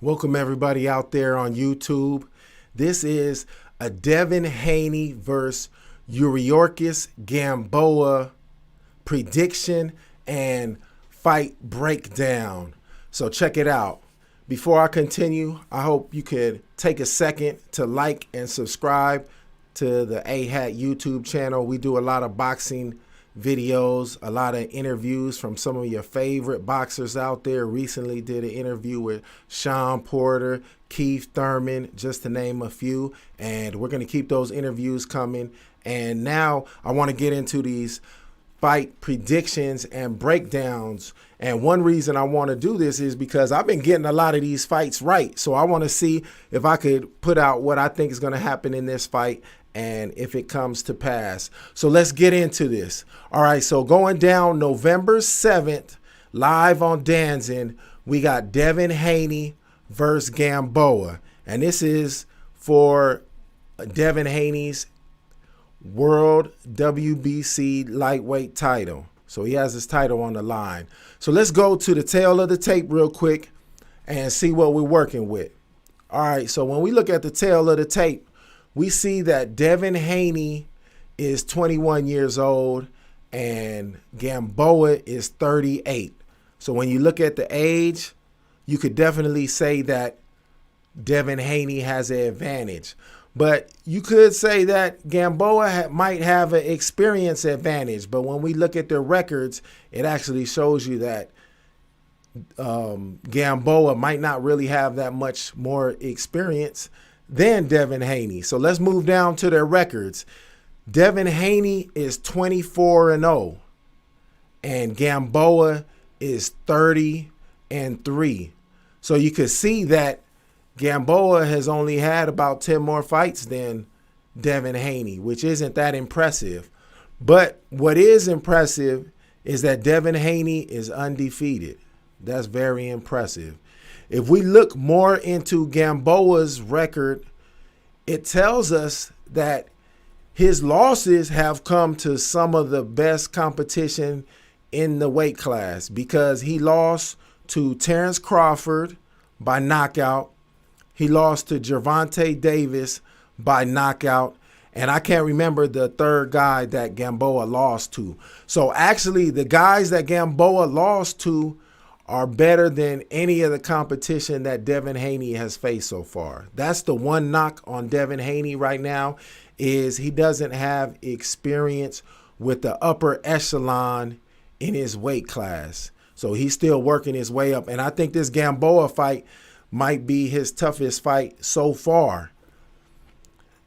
Welcome everybody out there on YouTube. This is a Devin Haney versus Yuriorkis Gamboa prediction and fight breakdown. So check it out. Before I continue, I hope you could take a second to like and subscribe to the AHAT YouTube channel. We do a lot of boxing videos, a lot of interviews from some of your favorite boxers out there. Recently did an interview with Sean Porter, Keith Thurman, just to name a few, and we're going to keep those interviews coming. And now I want to get into these fight predictions and breakdowns. And one reason I want to do this is because I've been getting a lot of these fights right. So I want to see if I could put out what I think is going to happen in this fight and if it comes to pass. So let's get into this. All right, so going down November 7th, live on Danzin, we got Devin Haney versus Gamboa. And this is for Devin Haney's World WBC lightweight title. So he has his title on the line. So let's go to the tail of the tape real quick and see what we're working with. All right, so when we look at the tail of the tape, we see that Devin Haney is 21 years old and Gamboa is 38. So when you look at the age, you could definitely say that Devin Haney has an advantage. But you could say that Gamboa might have an experience advantage. But when we look at their records, it actually shows you that Gamboa might not really have that much more experience than Devin Haney. So let's move down to their records. Devin Haney is 24-0 and Gamboa is 30-3. So you could see that Gamboa has only had about 10 more fights than Devin Haney, which isn't that impressive. But what is impressive is that Devin Haney is undefeated. That's very impressive. If we look more into Gamboa's record, it tells us that his losses have come to some of the best competition in the weight class, because he lost to Terrence Crawford by knockout. He lost to Gervonta Davis by knockout. And I can't remember the third guy that Gamboa lost to. So actually, the guys that Gamboa lost to are better than any of the competition that Devin Haney has faced so far. That's the one knock on Devin Haney right now, is he doesn't have experience with the upper echelon in his weight class. So he's still working his way up. And I think this Gamboa fight might be his toughest fight so far.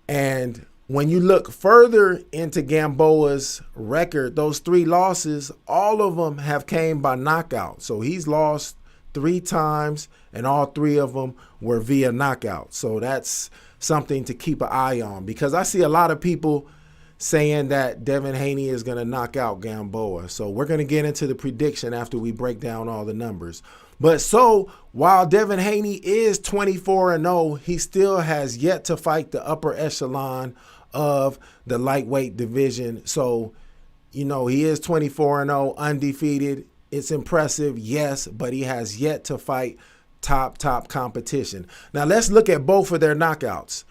And when you look further into Gamboa's record, those 3 losses, all of them have came by knockout. So he's lost 3 times, and all 3 of them were via knockout. So that's something to keep an eye on, because I see a lot of people saying that Devin Haney is going to knock out Gamboa. So we're going to get into the prediction after we break down all the numbers. But so while Devin Haney is 24-0, he still has yet to fight the upper echelon of the lightweight division. So, you know, he is 24-0, undefeated. It's impressive, yes, but he has yet to fight top competition. Now let's look at both of their knockouts.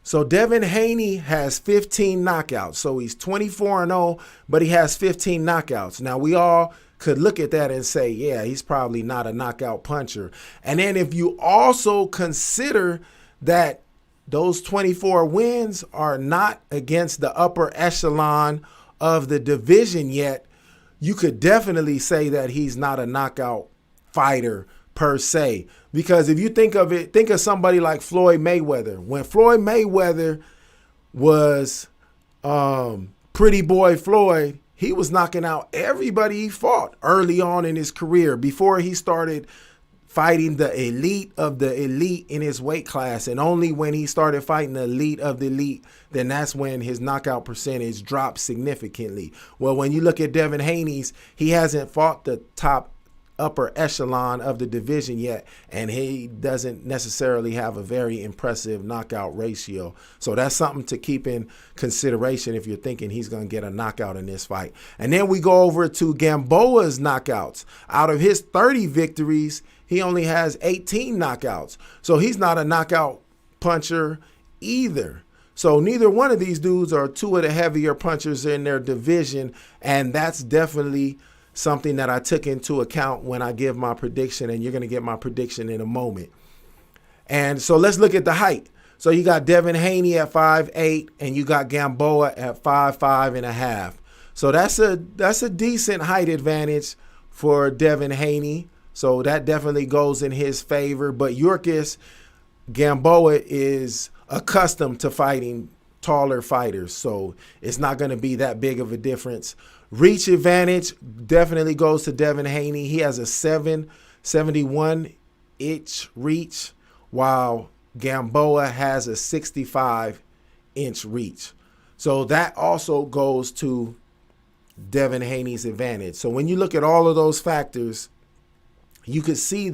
So Devin Haney has 15 knockouts. So he's 24-0, but he has 15 knockouts. Now we all could look at that and say, yeah, he's probably not a knockout puncher. And then if you also consider that those 24 wins are not against the upper echelon of the division yet, you could definitely say that he's not a knockout fighter per se. Because if you think of it, think of somebody like Floyd Mayweather. When Floyd Mayweather was Pretty Boy Floyd, he was knocking out everybody he fought early on in his career before he started fighting the elite of the elite in his weight class. And only when he started fighting the elite of the elite, then that's when his knockout percentage dropped significantly. Well, when you look at Devin Haney's, he hasn't fought the top upper echelon of the division yet, and he doesn't necessarily have a very impressive knockout ratio. So that's something to keep in consideration if you're thinking he's going to get a knockout in this fight. And then we go over to Gamboa's knockouts. Out of his 30 victories, he only has 18 knockouts. So he's not a knockout puncher either. So neither one of these dudes are two of the heavier punchers in their division, and that's definitely something that I took into account when I give my prediction, and you're going to get my prediction in a moment. And so let's look at the height. So you got Devin Haney at 5'8", and you got Gamboa at 5'5.5". So that's a decent height advantage for Devin Haney. So that definitely goes in his favor. But Yuriorkis Gamboa is accustomed to fighting taller fighters, so it's not going to be that big of a difference. Reach advantage definitely goes to Devin Haney. He has a 771-inch reach, while Gamboa has a 65-inch reach. So that also goes to Devin Haney's advantage. So when you look at all of those factors, you could see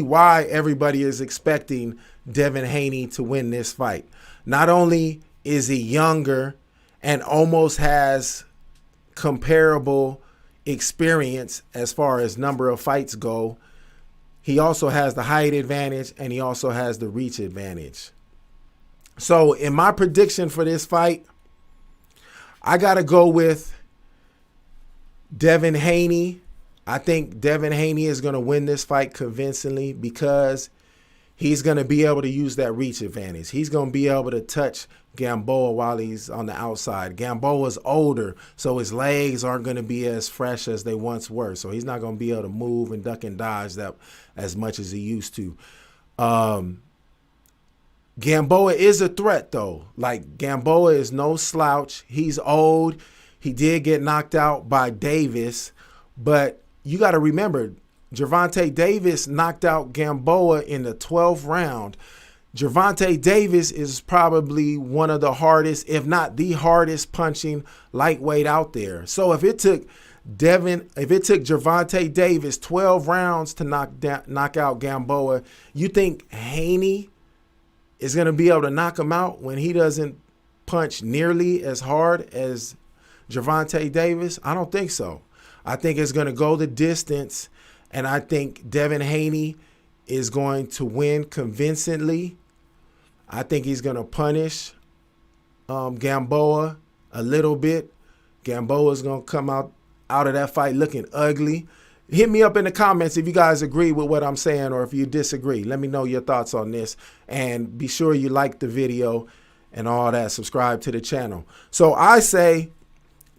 why everybody is expecting Devin Haney to win this fight. Not only is he younger and almost has comparable experience as far as number of fights go, he also has the height advantage and he also has the reach advantage. So in my prediction for this fight, I got to go with Devin Haney. I think Devin Haney is going to win this fight convincingly because he's going to be able to use that reach advantage. He's going to be able to touch Gamboa while he's on the outside. Gamboa's older, so his legs aren't going to be as fresh as they once were. So he's not going to be able to move and duck and dodge that as much as he used to. Gamboa is a threat, though. Like, Gamboa is no slouch. He's old. He did get knocked out by Davis, but you got to remember, Gervonta Davis knocked out Gamboa in the 12th round. Gervonta Davis is probably one of the hardest, if not the hardest, punching lightweight out there. So if it took Gervonta Davis 12 rounds to knock out Gamboa, you think Haney is going to be able to knock him out when he doesn't punch nearly as hard as Gervonta Davis? I don't think so. I think it's going to go the distance, and I think Devin Haney is going to win convincingly. I think he's going to punish Gamboa a little bit. Gamboa is going to come out of that fight looking ugly. Hit me up in the comments if you guys agree with what I'm saying or if you disagree. Let me know your thoughts on this. And be sure you like the video and all that. Subscribe to the channel. So I say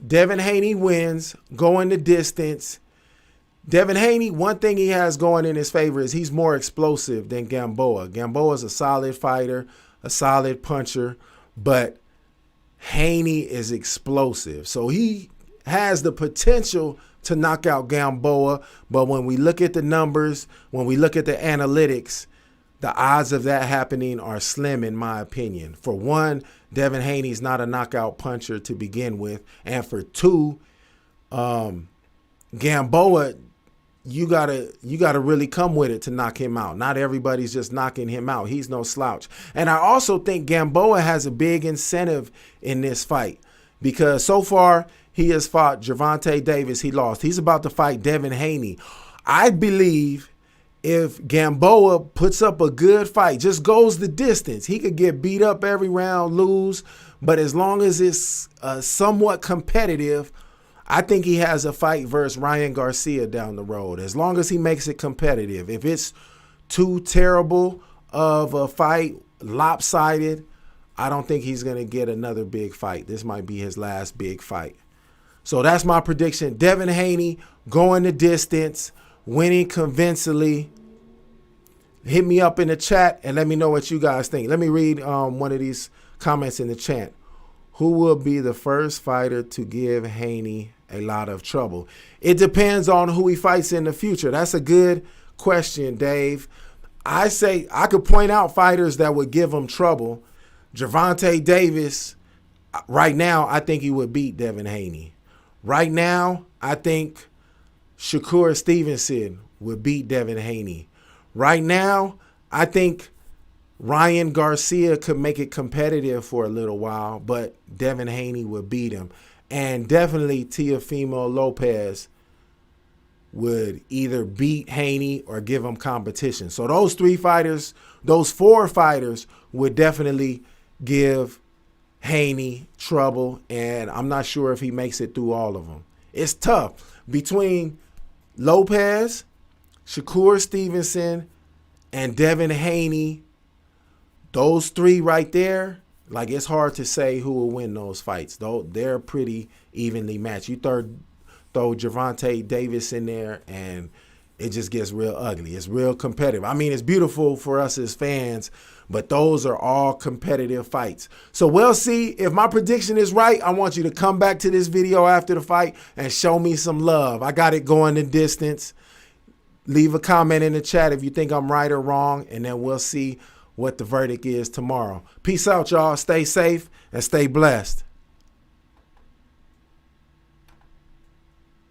Devin Haney wins, going the distance. Devin Haney, one thing he has going in his favor is he's more explosive than Gamboa. Gamboa is a solid fighter, a solid puncher, but Haney is explosive. So he has the potential to knock out Gamboa, but when we look at the numbers, when we look at the analytics, the odds of that happening are slim in my opinion. For one, Devin Haney's not a knockout puncher to begin with, and for two, Gamboa, you gotta really come with it to knock him out. Not everybody's just knocking him out. He's no slouch. And I also think Gamboa has a big incentive in this fight because so far he has fought Gervonta Davis. He lost. He's about to fight Devin Haney. I believe if Gamboa puts up a good fight, just goes the distance, he could get beat up every round, lose, but as long as it's somewhat competitive, I think he has a fight versus Ryan Garcia down the road, as long as he makes it competitive. If it's too terrible of a fight, lopsided, I don't think he's going to get another big fight. This might be his last big fight. So that's my prediction. Devin Haney going the distance, winning convincingly. Hit me up in the chat and let me know what you guys think. Let me read one of these comments in the chat. Who will be the first fighter to give Haney a lot of trouble? It depends on who he fights in the future. That's a good question, Dave. I say I could point out fighters that would give him trouble. Gervonta Davis, right now, I think he would beat Devin Haney. Right now, I think Shakur Stevenson would beat Devin Haney. Right now, I think Ryan Garcia could make it competitive for a little while, but Devin Haney would beat him. And definitely Teofimo Lopez would either beat Haney or give him competition. So those four fighters would definitely give Haney trouble, and I'm not sure if he makes it through all of them. It's tough. Between Lopez, Shakur Stevenson, and Devin Haney, those three right there, like, it's hard to say who will win those fights. Though they're pretty evenly matched. You throw Gervonta Davis in there, and it just gets real ugly. It's real competitive. I mean, it's beautiful for us as fans, but those are all competitive fights. So we'll see. If my prediction is right, I want you to come back to this video after the fight and show me some love. I got it going the distance. Leave a comment in the chat if you think I'm right or wrong, and then we'll see what the verdict is tomorrow. Peace out, y'all. Stay safe and stay blessed.